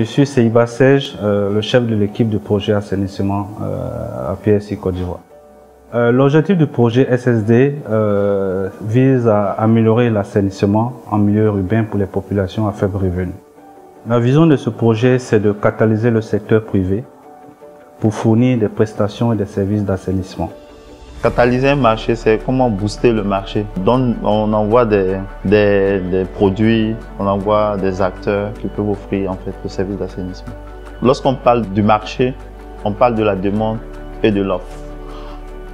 suis Seiba Sej, le chef de l'équipe de projet assainissement à PSI Côte d'Ivoire. L'objectif du projet SSD vise à améliorer l'assainissement en milieu urbain pour les populations à faible revenu. La vision de ce projet, c'est de catalyser le secteur privé pour fournir des prestations et des services d'assainissement. Catalyser un marché, c'est comment booster le marché. Donc, on envoie des produits, on envoie des acteurs qui peuvent offrir en fait le service d'assainissement. Lorsqu'on parle du marché, on parle de la demande et de l'offre.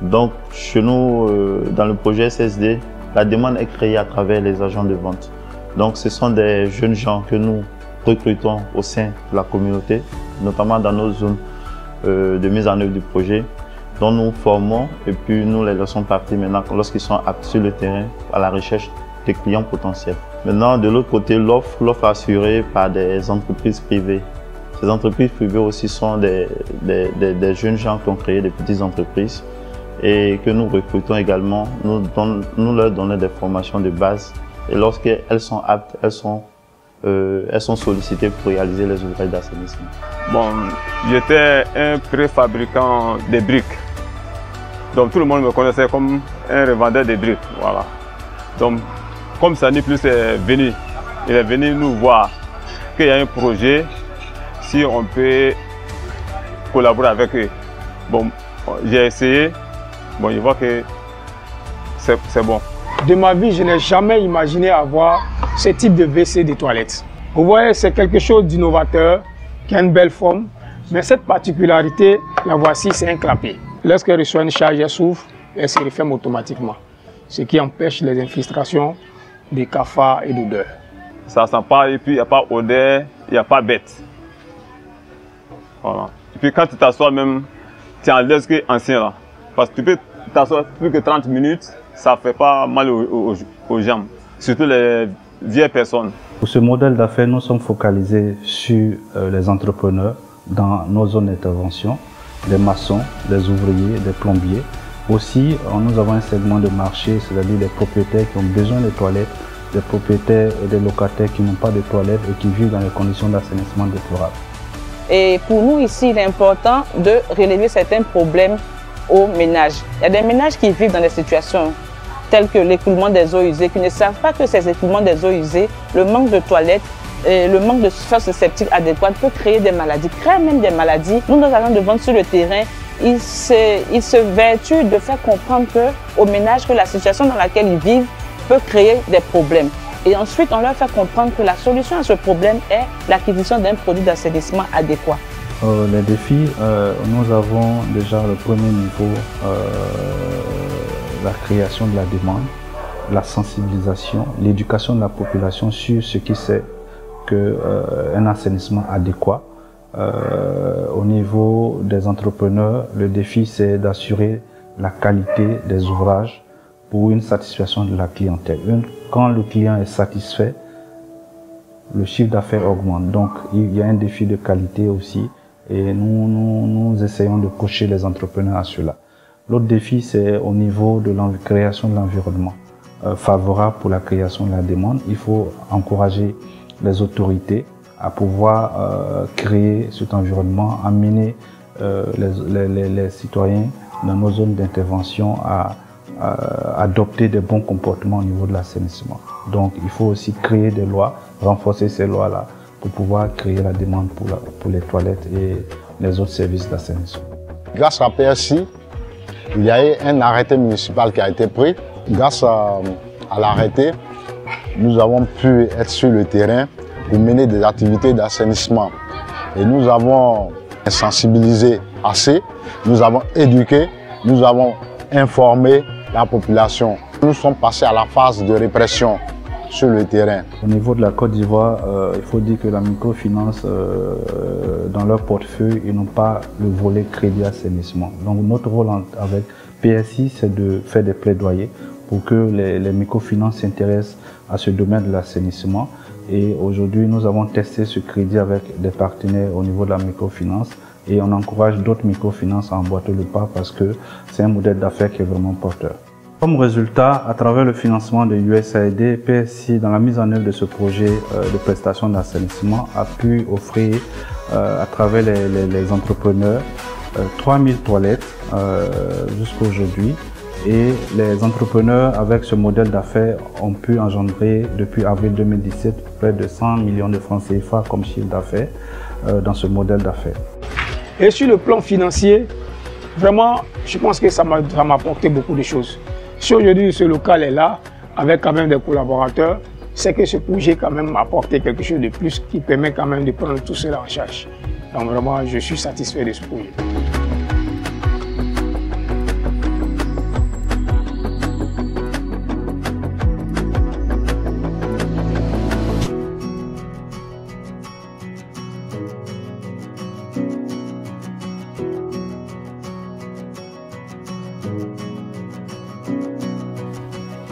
Donc, chez nous, dans le projet SSD, la demande est créée à travers les agents de vente. Donc, ce sont des jeunes gens que nous recrutons au sein de la communauté, notamment dans nos zones de mise en œuvre du projet, dont nous formons et puis nous les laissons partir maintenant lorsqu'ils sont aptes sur le terrain à la recherche des clients potentiels. Maintenant, de l'autre côté, l'offre assurée par des entreprises privées. Ces entreprises privées aussi sont des jeunes gens qui ont créé des petites entreprises et que nous recrutons également. Nous leur donnons des formations de base et lorsqu'elles sont aptes, elles sont sollicitées pour réaliser les ouvrages d'assainissement. Bon, j'étais un préfabricant de briques. Donc tout le monde me connaissait comme un revendeur de briques. Voilà. Donc, comme Sani Plus est venu, il est venu nous voir qu'il y a un projet, si on peut collaborer avec eux. Bon, j'ai essayé, bon, je vois que c'est bon. De ma vie, je n'ai jamais imaginé avoir ce type de WC de toilettes. Vous voyez, c'est quelque chose d'innovateur, qui a une belle forme, mais cette particularité, la voici, c'est un clapet. Lorsqu'elle reçoit une charge, elle s'ouvre, elle se referme automatiquement, ce qui empêche les infiltrations des cafards et d'odeurs. Ça sent pas, et puis il n'y a pas odeur, il n'y a pas bête. Voilà. Et puis quand tu t'assois même, tu es en l'aise qu'ancien là. Parce que tu peux t'asseoir plus que 30 minutes, ça ne fait pas mal aux jambes, surtout les vieilles personnes. Pour ce modèle d'affaires, nous sommes focalisés sur les entrepreneurs dans nos zones d'intervention, des maçons, des ouvriers, des plombiers. Aussi, nous avons un segment de marché, c'est-à-dire des propriétaires qui ont besoin de toilettes, des propriétaires et des locataires qui n'ont pas de toilettes et qui vivent dans des conditions d'assainissement déplorables. Et pour nous ici, il est important de relever certains problèmes aux ménages. Il y a des ménages qui vivent dans des situations telles que l'écoulement des eaux usées, qui ne savent pas que ces écoulements des eaux usées, le manque de toilettes, le manque de surface septique adéquate peut créer des maladies, crée même des maladies. Nous, nos agents de vente sur le terrain, ils se vertuent de faire comprendre aux ménages que la situation dans laquelle ils vivent peut créer des problèmes. Et ensuite, on leur fait comprendre que la solution à ce problème est l'acquisition d'un produit d'assainissement adéquat. Les défis, nous avons déjà le premier niveau, la création de la demande, la sensibilisation, l'éducation de la population sur ce qui c'est qu'un assainissement adéquat. Au niveau des entrepreneurs, le défi c'est d'assurer la qualité des ouvrages pour une satisfaction de la clientèle. Quand le client est satisfait, le chiffre d'affaires augmente. Donc il y a un défi de qualité aussi et nous essayons de coacher les entrepreneurs à cela. L'autre défi c'est au niveau de la création de l'environnement favorable pour la création de la demande. Il faut encourager les autorités à pouvoir créer cet environnement, amener les citoyens dans nos zones d'intervention à adopter des bons comportements au niveau de l'assainissement. Donc il faut aussi créer des lois, renforcer ces lois-là pour pouvoir créer la demande pour les toilettes et les autres services d'assainissement. Grâce à PSI, il y a eu un arrêté municipal qui a été pris. Grâce à l'arrêté, nous avons pu être sur le terrain pour mener des activités d'assainissement. Et nous avons sensibilisé assez, nous avons éduqué, nous avons informé la population. Nous sommes passés à la phase de répression sur le terrain. Au niveau de la Côte d'Ivoire, il faut dire que la microfinance, dans leur portefeuille, ils n'ont pas le volet crédit assainissement. Donc notre rôle avec PSI, c'est de faire des plaidoyers pour que les microfinances s'intéressent à ce domaine de l'assainissement. Et aujourd'hui, nous avons testé ce crédit avec des partenaires au niveau de la microfinance et on encourage d'autres microfinances à emboîter le pas parce que c'est un modèle d'affaires qui est vraiment porteur. Comme résultat, à travers le financement de USAID, PSI, dans la mise en œuvre de ce projet de prestation d'assainissement, a pu offrir à travers les entrepreneurs 3000 toilettes jusqu'à aujourd'hui. Et les entrepreneurs, avec ce modèle d'affaires, ont pu engendrer depuis avril 2017 près de 100 millions de francs CFA comme chiffre d'affaires dans ce modèle d'affaires. Et sur le plan financier, vraiment, je pense que ça m'a apporté beaucoup de choses. Si aujourd'hui ce local est là, avec quand même des collaborateurs, c'est que ce projet quand même m'a apporté quelque chose de plus qui permet quand même de prendre tout cela en charge. Donc vraiment, je suis satisfait de ce projet.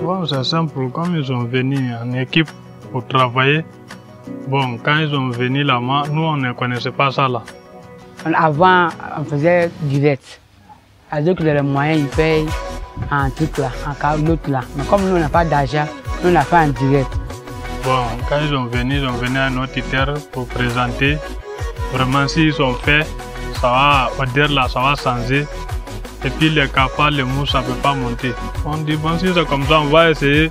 Bon, c'est simple, comme ils sont venus en équipe pour travailler, bon, quand ils sont venus là-bas, nous on ne connaissait pas ça là. Avant, on faisait direct. Alors que les moyens, ils payent en truc là, en l'autre là. Mais comme nous on n'a pas d'argent, nous on a fait en direct. Bon, quand ils sont venus à notre terre pour présenter. Vraiment, s'ils sont faits, ça va, odeur là, ça va changer. Et puis les cafards, les mouches, ça ne peut pas monter. On dit, bon, si c'est comme ça, on va essayer.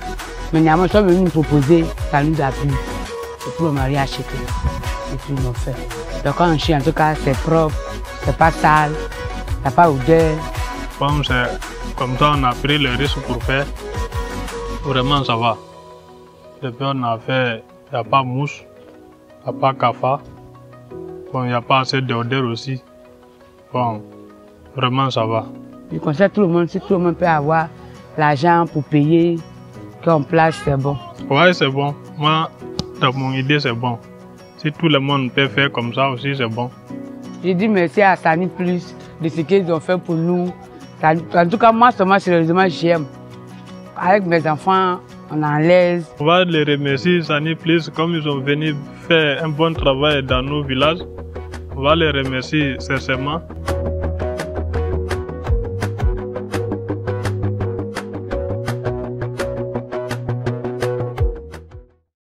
Mais néanmoins, ils sont venus nous proposer, ça nous a plu. Et puis on m'a rien acheté. Et puis ils l'ont fait. Donc quand on chie, en tout cas, c'est propre, c'est pas sale, il n'y a pas odeur. Comme comme ça, on a pris le risque pour faire. Vraiment, ça va. Depuis on a fait, il n'y a pas mouche, il n'y a pas cafard. Bon, il n'y a pas assez d'odeur aussi. Bon, vraiment, ça va. Je conseille tout le monde, si tout le monde peut avoir l'argent pour payer, qu'on place, c'est bon. Oui, c'est bon. Moi, dans mon idée, c'est bon. Si tout le monde peut faire comme ça aussi, c'est bon. Je dis merci à Sani Plus de ce qu'ils ont fait pour nous. En tout cas, moi, sérieusement, j'aime. Avec mes enfants, on est en l'aise. On va les remercier, Sani Plus, comme ils sont venus faire un bon travail dans nos villages. On va les remercier sincèrement.